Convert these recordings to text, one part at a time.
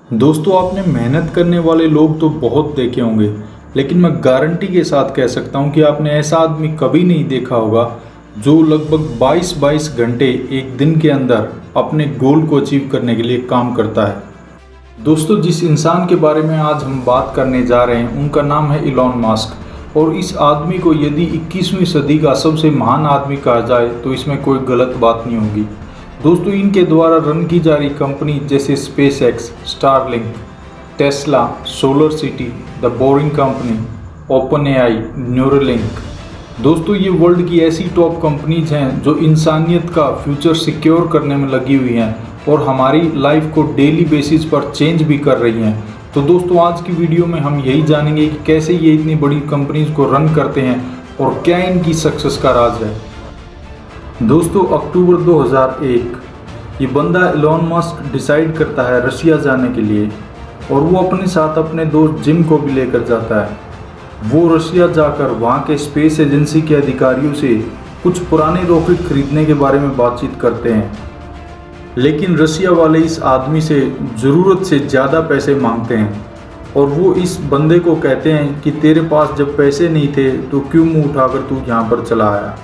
दोस्तों आपने मेहनत करने वाले लोग तो बहुत देखे होंगे, लेकिन मैं गारंटी के साथ कह सकता हूं कि आपने ऐसा आदमी कभी नहीं देखा होगा जो लगभग 22-22 घंटे एक दिन के अंदर अपने गोल को अचीव करने के लिए काम करता है। दोस्तों जिस इंसान के बारे में आज हम बात करने जा रहे हैं उनका नाम है इलॉन मस्क, और इस आदमी को यदि 21वीं सदी का सबसे महान आदमी कहा जाए तो इसमें कोई गलत बात नहीं होगी। दोस्तों इनके द्वारा रन की जा रही कंपनी जैसे space x, Starlink, Tesla, solar city, the boring company, open AI, Neuralink, दोस्तों ये वर्ल्ड की ऐसी टॉप कंपनीज हैं जो इंसानियत का फ्यूचर सिक्योर करने में लगी हुई हैं और हमारी लाइफ को डेली बेसिस पर चेंज भी कर रही हैं। तो दोस्तों आज की वीडियो में हम यही जानेंगे कि कैसे ये इतनी बड़ी कंपनीज को रन करते हैं और क्या इनकी सक्सेस का राज है। दोस्तों अक्टूबर 2001 ये बंदा इलॉन मस्क डिसाइड करता है रशिया जाने के लिए, और वो अपने साथ अपने दोस्त जिम को भी लेकर जाता है। वो रशिया जाकर वहाँ के स्पेस एजेंसी के अधिकारियों से कुछ पुराने रॉकेट खरीदने के बारे में बातचीत करते हैं, लेकिन रशिया वाले इस आदमी से ज़रूरत से ज़्यादा पैसे मांगते हैं और वो इस बंदे को कहते हैं कि तेरे पास जब पैसे नहीं थे तो क्यों मुँह उठाकर तू यहाँ पर चला आया।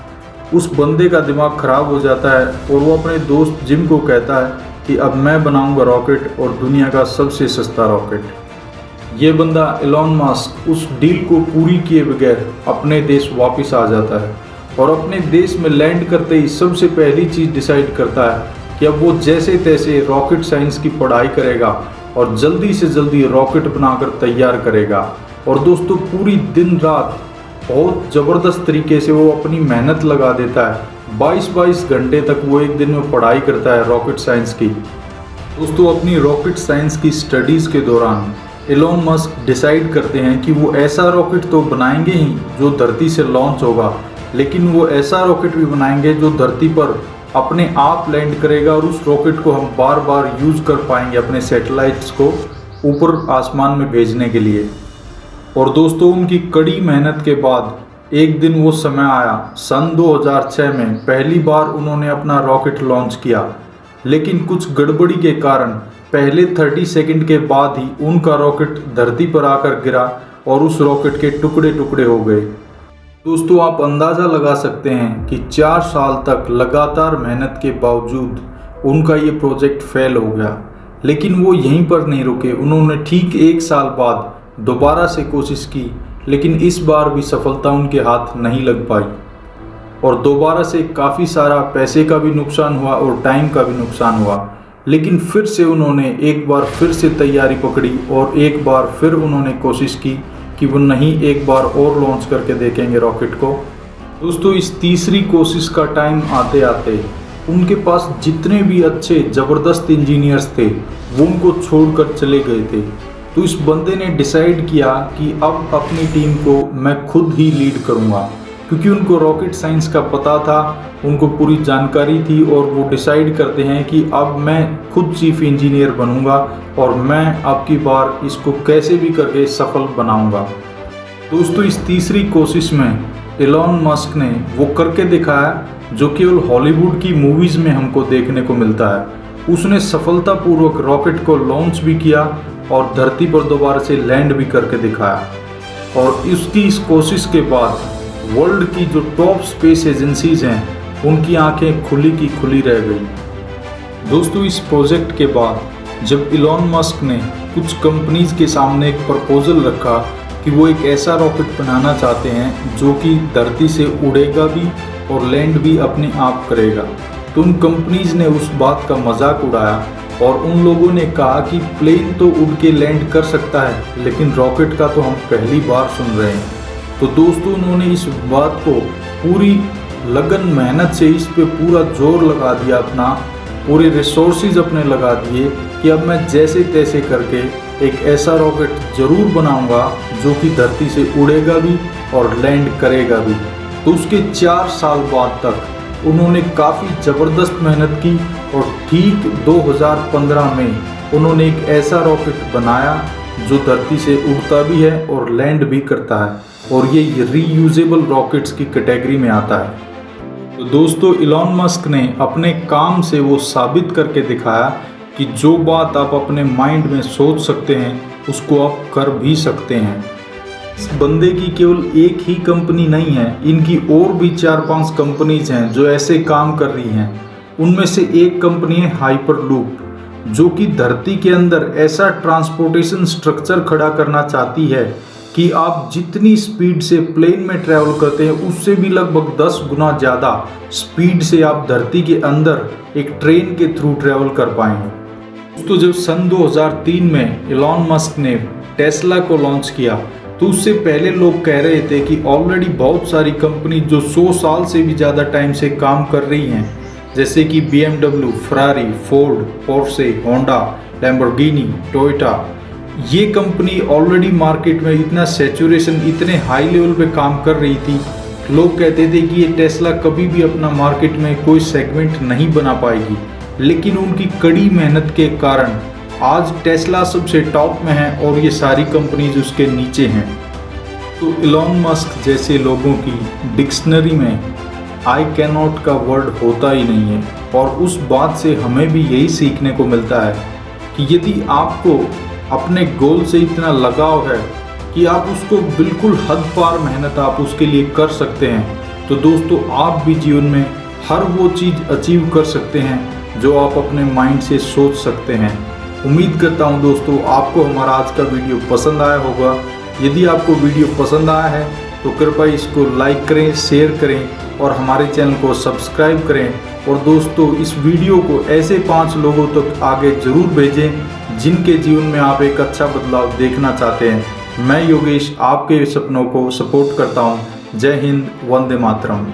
उस बंदे का दिमाग ख़राब हो जाता है और वो अपने दोस्त जिम को कहता है कि अब मैं बनाऊंगा रॉकेट और दुनिया का सबसे सस्ता रॉकेट। ये बंदा इलॉन मस्क उस डील को पूरी किए बगैर अपने देश वापस आ जाता है और अपने देश में लैंड करते ही सबसे पहली चीज़ डिसाइड करता है कि अब वो जैसे तैसे रॉकेट साइंस की पढ़ाई करेगा और जल्दी से जल्दी रॉकेट बनाकर तैयार करेगा। और दोस्तों पूरी दिन रात बहुत ज़बरदस्त तरीके से वो अपनी मेहनत लगा देता है। 22-22 घंटे तक वो एक दिन में पढ़ाई करता है रॉकेट साइंस की। दोस्तों अपनी रॉकेट साइंस की स्टडीज़ के दौरान इलॉन मस्क डिसाइड करते हैं कि वो ऐसा रॉकेट तो बनाएंगे ही जो धरती से लॉन्च होगा, लेकिन वो ऐसा रॉकेट भी बनाएंगे जो धरती पर अपने आप लैंड करेगा और उस रॉकेट को हम बार बार यूज़ कर पाएंगे अपने सैटेलाइट्स को ऊपर आसमान में भेजने के लिए। और दोस्तों उनकी कड़ी मेहनत के बाद एक दिन वो समय आया सन 2006 में पहली बार उन्होंने अपना रॉकेट लॉन्च किया, लेकिन कुछ गड़बड़ी के कारण पहले 30 सेकंड के बाद ही उनका रॉकेट धरती पर आकर गिरा और उस रॉकेट के टुकड़े टुकड़े हो गए। दोस्तों आप अंदाज़ा लगा सकते हैं कि 4 साल तक लगातार मेहनत के बावजूद उनका ये प्रोजेक्ट फेल हो गया, लेकिन वो यहीं पर नहीं रुके। उन्होंने ठीक 1 साल बाद दोबारा से कोशिश की, लेकिन इस बार भी सफलता उनके हाथ नहीं लग पाई और दोबारा से काफ़ी सारा पैसे का भी नुकसान हुआ और टाइम का भी नुकसान हुआ। लेकिन फिर से उन्होंने एक बार फिर से तैयारी पकड़ी और एक बार फिर उन्होंने कोशिश की कि वो नहीं एक बार और लॉन्च करके देखेंगे रॉकेट को। दोस्तों इस तीसरी कोशिश का टाइम आते आते उनके पास जितने भी अच्छे ज़बरदस्त इंजीनियर्स थे वो उनको छोड़कर चले गए थे। तो इस बंदे ने डिसाइड किया कि अब अपनी टीम को मैं खुद ही लीड करूंगा, क्योंकि उनको रॉकेट साइंस का पता था, उनको पूरी जानकारी थी और वो डिसाइड करते हैं कि अब मैं खुद चीफ इंजीनियर बनूंगा और मैं अब की बार इसको कैसे भी करके सफल बनाऊंगा। दोस्तों इस तीसरी कोशिश में इलॉन मस्क ने वो करके दिखाया जो केवल हॉलीवुड की मूवीज़ में हमको देखने को मिलता है। उसने सफलतापूर्वक रॉकेट को लॉन्च भी किया और धरती पर दोबारा से लैंड भी करके दिखाया, और उसकी इस कोशिश के बाद वर्ल्ड की जो टॉप स्पेस एजेंसीज हैं उनकी आंखें खुली की खुली रह गई। दोस्तों इस प्रोजेक्ट के बाद जब इलॉन मस्क ने कुछ कंपनीज के सामने एक प्रपोजल रखा कि वो एक ऐसा रॉकेट बनाना चाहते हैं जो कि धरती से उड़ेगा भी और लैंड भी अपने आप करेगा, तो उन कंपनीज ने उस बात का मजाक उड़ाया और उन लोगों ने कहा कि प्लेन तो उड़ के लैंड कर सकता है, लेकिन रॉकेट का तो हम पहली बार सुन रहे हैं। तो दोस्तों उन्होंने इस बात को पूरी लगन मेहनत से इस पे पूरा जोर लगा दिया, अपना पूरे रिसोर्सेज अपने लगा दिए कि अब मैं जैसे तैसे करके एक ऐसा रॉकेट ज़रूर बनाऊंगा जो कि धरती से उड़ेगा भी और लैंड करेगा भी। तो उसके 4 साल बाद तक उन्होंने काफ़ी ज़बरदस्त मेहनत की और ठीक 2015 में उन्होंने एक ऐसा रॉकेट बनाया जो धरती से उड़ता भी है और लैंड भी करता है, और ये रीयूजेबल रॉकेट्स की कैटेगरी में आता है। तो दोस्तों इलॉन मस्क ने अपने काम से वो साबित करके दिखाया कि जो बात आप अपने माइंड में सोच सकते हैं उसको आप कर भी सकते हैं। इस बंदे की केवल एक ही कंपनी नहीं है, इनकी और भी 4-5 कंपनीज हैं जो ऐसे काम कर रही हैं। उनमें से एक कंपनी है हाइपरलूप, जो कि धरती के अंदर ऐसा ट्रांसपोर्टेशन स्ट्रक्चर खड़ा करना चाहती है कि आप जितनी स्पीड से प्लेन में ट्रैवल करते हैं उससे भी लगभग 10 गुना ज़्यादा स्पीड से आप धरती के अंदर एक ट्रेन के थ्रू ट्रैवल कर पाएंगे। तो जब सन 2003 में एलॉन मस्क ने टेस्ला को लॉन्च किया तो उससे पहले लोग कह रहे थे कि ऑलरेडी बहुत सारी कंपनी जो 100 साल से भी ज़्यादा टाइम से काम कर रही हैं, जैसे कि BMW, Ferrari, Ford, Porsche, Honda, Lamborghini, Toyota, ये कंपनी ऑलरेडी मार्केट में इतना सैचुरेशन, इतने हाई लेवल पे काम कर रही थी। लोग कहते थे कि ये टेस्ला कभी भी अपना मार्केट में कोई सेगमेंट नहीं बना पाएगी, लेकिन उनकी कड़ी मेहनत के कारण आज टेस्ला सबसे टॉप में है और ये सारी कंपनीज उसके नीचे हैं। तो एलॉन मस्क जैसे लोगों की डिक्शनरी में आई कैन नॉट का वर्ड होता ही नहीं है, और उस बात से हमें भी यही सीखने को मिलता है कि यदि आपको अपने गोल से इतना लगाव है कि आप उसको बिल्कुल हद पार मेहनत आप उसके लिए कर सकते हैं, तो दोस्तों आप भी जीवन में हर वो चीज़ अचीव कर सकते हैं जो आप अपने माइंड से सोच सकते हैं। उम्मीद करता हूं दोस्तों आपको हमारा आज का वीडियो पसंद आया होगा। यदि आपको वीडियो पसंद आया है तो कृपया इसको लाइक करें, शेयर करें और हमारे चैनल को सब्सक्राइब करें। और दोस्तों इस वीडियो को ऐसे 5 लोगों तक आगे ज़रूर भेजें जिनके जीवन में आप एक अच्छा बदलाव देखना चाहते हैं। मैं योगेश आपके सपनों को सपोर्ट करता हूँ। जय हिंद, वंदे मातरम।